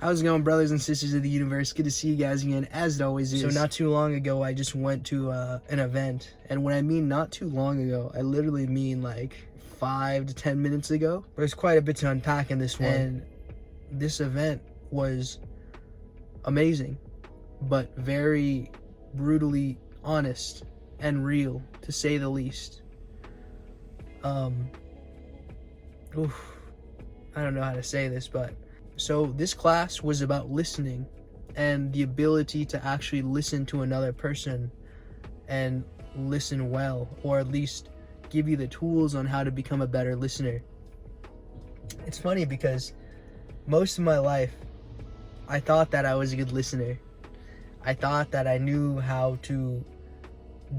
How's it going, brothers and sisters of the universe? Good to see you guys again, as it always is. So not too long ago, I just went to an event. And when I mean not too long ago, I literally mean like 5 to 10 minutes ago. There's quite a bit to unpack in this one. And this event was amazing, but very brutally honest and real, to say the least. I don't know how to say this, but so this class was about listening and the ability to actually listen to another person and listen well, or at least give you the tools on how to become a better listener. It's funny because most of my life, I thought that I was a good listener. I thought that I knew how to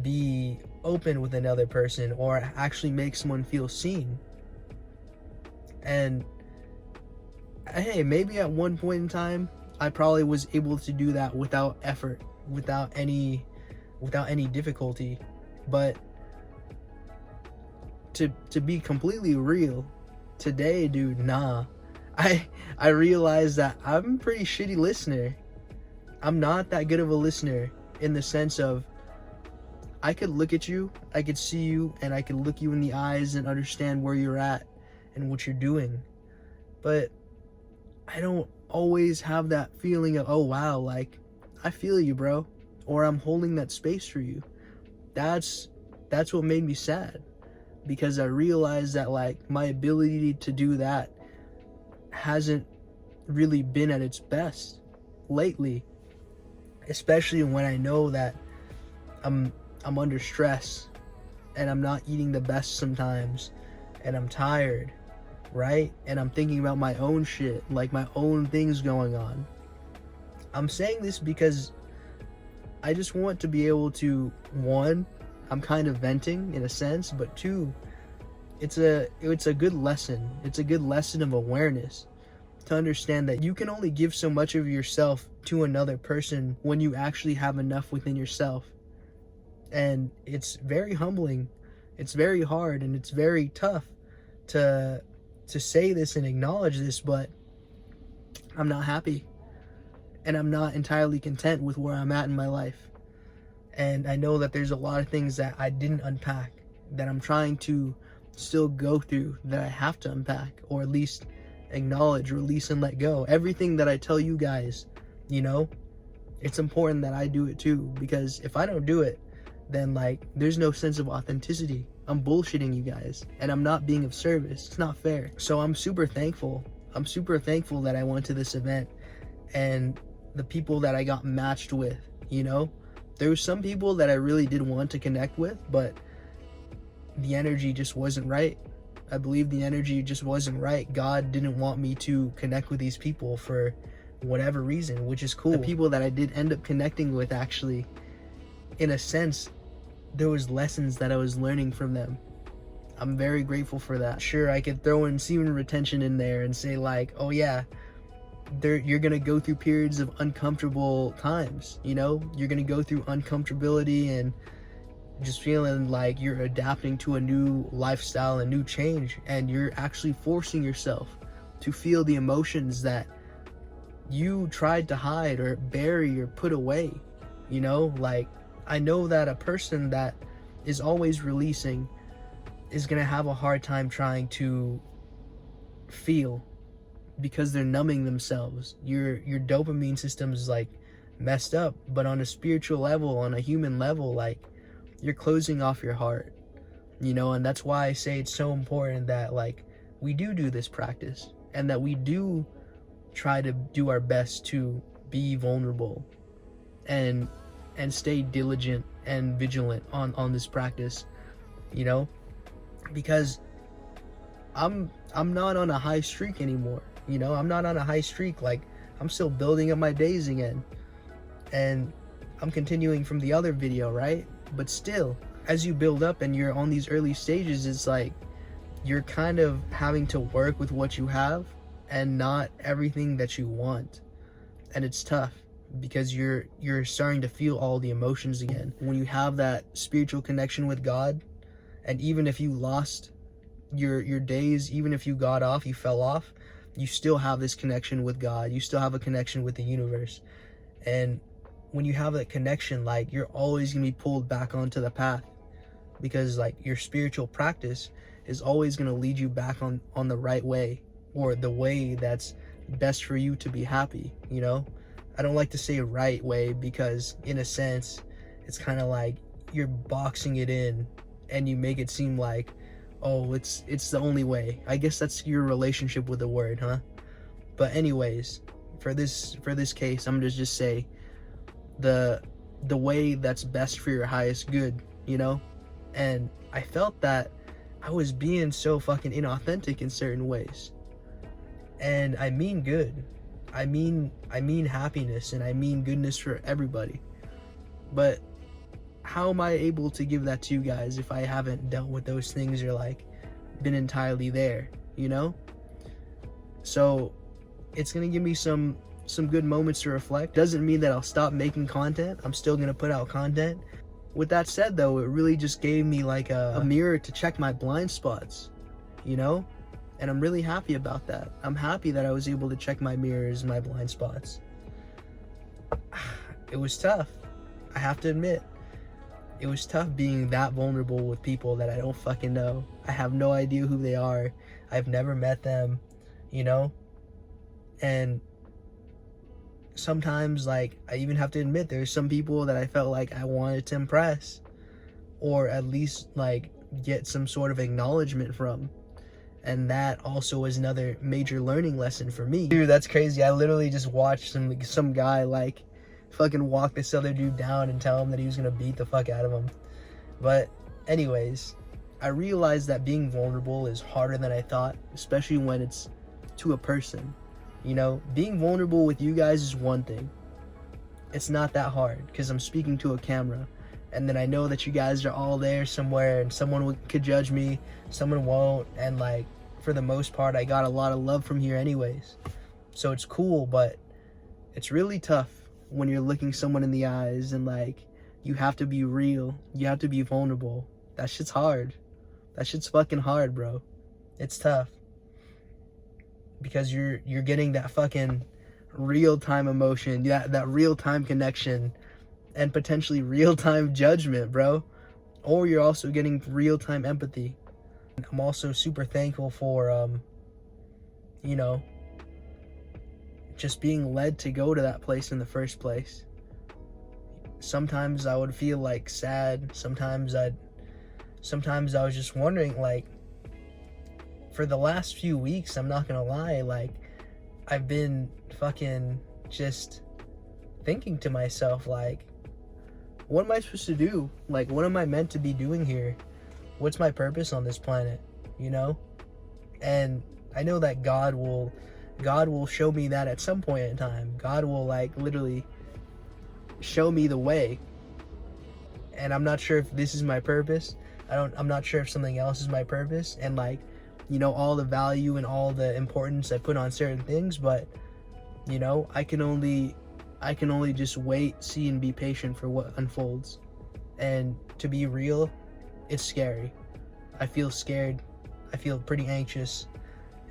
be open with another person or actually make someone feel seen. And hey, maybe at one point in time, I probably was able to do that without effort, without any difficulty. But to be completely real, today, dude, nah. I realized that I'm a pretty shitty listener. I'm not that good of a listener, in the sense of I could look at you, I could see you, and I could look you in the eyes and understand where you're at and what you're doing. But I don't always have that feeling of, oh wow, like I feel you, bro, or I'm holding that space for you. That's what made me sad, because I realized that like my ability to do that hasn't really been at its best lately, especially when I know that I'm under stress and I'm not eating the best sometimes and I'm tired, right? And I'm thinking about my own shit, like my own things going on. I'm saying this because I just want to be able to, one, I'm kind of venting in a sense, but two, it's a good lesson. It's a good lesson of awareness, to understand that you can only give so much of yourself to another person when you actually have enough within yourself. And it's very humbling, it's very hard, and it's very tough to say this and acknowledge this, but I'm not happy and I'm not entirely content with where I'm at in my life. And I know that there's a lot of things that I didn't unpack, that I'm trying to still go through, that I have to unpack, or at least acknowledge, release, and let go. Everything that I tell you guys, you know, it's important that I do it too, because if I don't do it, then like there's no sense of authenticity. I'm bullshitting you guys and I'm not being of service. It's not fair. So I'm super thankful. I'm super thankful that I went to this event and the people that I got matched with, you know. There were some people that I really did want to connect with, but the energy just wasn't right. I believe the energy just wasn't right. God didn't want me to connect with these people for whatever reason, which is cool. The people that I did end up connecting with, actually, in a sense, there was lessons that I was learning from them. I'm very grateful for that. Sure, I could throw in semen retention in there and say like, oh yeah, you're gonna go through periods of uncomfortable times, you know? You're gonna go through uncomfortability and just feeling like you're adapting to a new lifestyle, a new change, and you're actually forcing yourself to feel the emotions that you tried to hide or bury or put away, you know? Like, I know that a person that is always releasing is gonna have a hard time trying to feel, because they're numbing themselves. Your dopamine system is like messed up, but on a spiritual level, on a human level, like you're closing off your heart, you know. And that's why I say it's so important that like we do this practice, and that we do try to do our best to be vulnerable and stay diligent and vigilant on this practice, you know, because I'm not on a high streak anymore, you know. I'm not on a high streak. Like, I'm still building up my days again, and I'm continuing from the other video, right? But still, as you build up and you're on these early stages, it's like you're kind of having to work with what you have and not everything that you want. And it's tough, because you're starting to feel all the emotions again. When you have that spiritual connection with God, and even if you lost your days, even if you got off, you fell off, you still have this connection with God. You still have a connection with the universe. And when you have that connection, like, you're always gonna be pulled back onto the path, because like your spiritual practice is always gonna lead you back on the right way, or the way that's best for you to be happy, you know? I don't like to say right way, because in a sense it's kind of like you're boxing it in and you make it seem like, oh, it's the only way. I guess that's your relationship with the word, huh? But anyways, for this case, I'm gonna just say the way that's best for your highest good, you know? And I felt that I was being so fucking inauthentic in certain ways. And I mean good. I mean happiness, and I mean goodness for everybody. But how am I able to give that to you guys if I haven't dealt with those things, or like been entirely there, you know? So it's gonna give me some good moments to reflect. Doesn't mean that I'll stop making content. I'm still gonna put out content. With that said though, it really just gave me like a mirror to check my blind spots, you know? And I'm really happy about that. I'm happy that I was able to check my mirrors and my blind spots. It was tough, I have to admit. It was tough being that vulnerable with people that I don't fucking know. I have no idea who they are. I've never met them, you know? And sometimes, like, I even have to admit there's some people that I felt like I wanted to impress, or at least like get some sort of acknowledgement from. And that also was another major learning lesson for me. Dude, that's crazy. I literally just watched some guy like fucking walk this other dude down and tell him that he was gonna beat the fuck out of him. But anyways, I realized that being vulnerable is harder than I thought, especially when it's to a person. You know, being vulnerable with you guys is one thing. It's not that hard, because I'm speaking to a camera, and then I know that you guys are all there somewhere, and someone could judge me, someone won't, and like, for the most part, I got a lot of love from here anyways. So it's cool, but it's really tough when you're looking someone in the eyes and like, you have to be real, you have to be vulnerable. That shit's hard. That shit's fucking hard, bro. It's tough. Because you're getting that fucking real-time emotion, that real-time connection, and potentially real-time judgment, bro. Or you're also getting real-time empathy. I'm also super thankful for, you know, just being led to go to that place in the first place. Sometimes I would feel like sad. Sometimes I was just wondering, like, for the last few weeks, I'm not gonna lie, like, I've been fucking just thinking to myself, like, what am I supposed to do? Like, what am I meant to be doing here? What's my purpose on this planet, you know? And I know that God will show me that at some point in time. God will, like, literally show me the way. And I'm not sure if this is my purpose. I'm not sure if something else is my purpose, and like, you know, all the value and all the importance I put on certain things, but you know, I can only just wait, see, and be patient for what unfolds. And to be real, it's scary. I feel scared. I feel pretty anxious.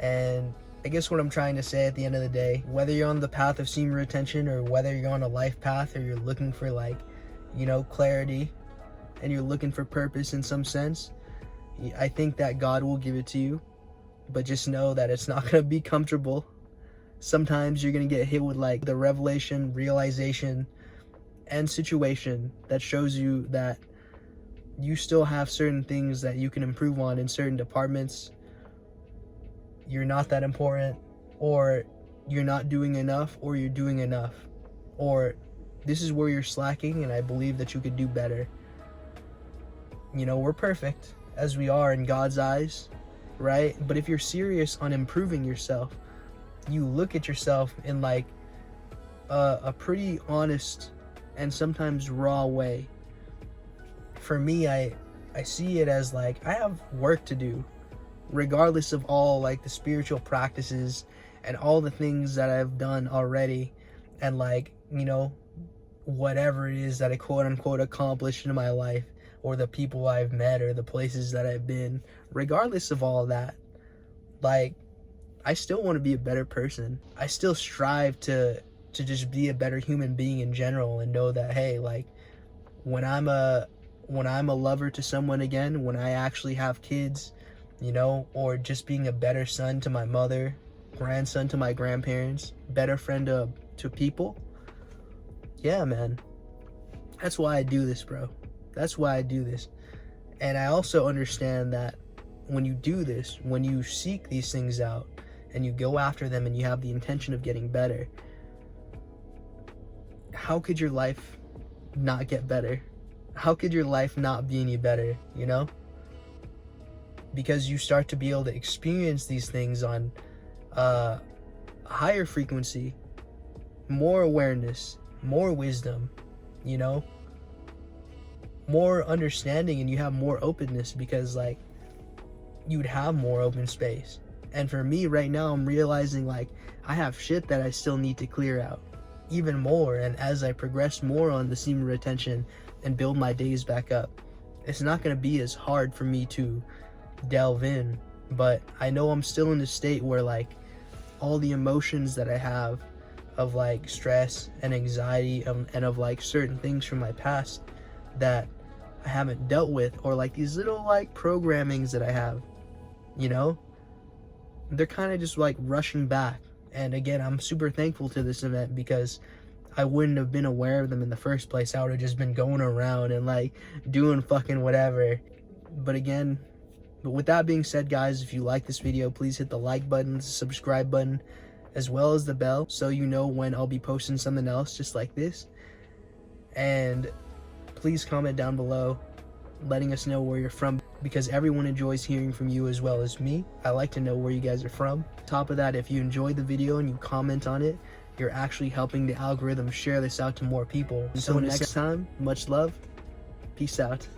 And I guess what I'm trying to say at the end of the day, whether you're on the path of seeing retention, or whether you're on a life path, or you're looking for, like, you know, clarity, and you're looking for purpose in some sense, I think that God will give it to you. But just know that it's not going to be comfortable. Sometimes you're going to get hit with like the revelation, realization, and situation that shows you that you still have certain things that you can improve on in certain departments. You're not that important, or you're not doing enough, or you're doing enough, or this is where you're slacking, and I believe that you could do better. You know, we're perfect as we are in God's eyes, right? But if you're serious on improving yourself, you look at yourself in like a pretty honest and sometimes raw way. For me, I see it as like, I have work to do, regardless of all like the spiritual practices and all the things that I've done already, and like, you know, whatever it is that I quote unquote accomplished in my life, or the people I've met, or the places that I've been. Regardless of all that, like, I still want to be a better person. I still strive to just be a better human being in general, and know that, hey, like, when I'm a lover to someone again, when I actually have kids, you know, or just being a better son to my mother, grandson to my grandparents, better friend to people. Yeah, man. That's why I do this, bro. That's why I do this. And I also understand that when you do this, when you seek these things out and you go after them and you have the intention of getting better, how could your life not get better? How could your life not be any better, you know? Because you start to be able to experience these things on a higher frequency, more awareness, more wisdom, you know, more understanding, and you have more openness, because like you'd have more open space. And for me right now, I'm realizing like I have shit that I still need to clear out even more. And as I progress more on the semen retention and build my days back up, it's not going to be as hard for me to delve in. But I know I'm still in a state where like all the emotions that I have of like stress and anxiety, and of like certain things from my past that I haven't dealt with, or like these little like programmings that I have, you know, they're kind of just like rushing back. And again, I'm super thankful to this event, because I wouldn't have been aware of them in the first place. I would have just been going around and like doing fucking whatever. But with that being said, guys, if you like this video, please hit the like button, the subscribe button, as well as the bell, so you know when I'll be posting something else just like this. And please comment down below letting us know where you're from, because everyone enjoys hearing from you as well as me. I like to know where you guys are from. Top of that, if you enjoyed the video and you comment on it, you're actually helping the algorithm share this out to more people. Until next time, much love. Peace out.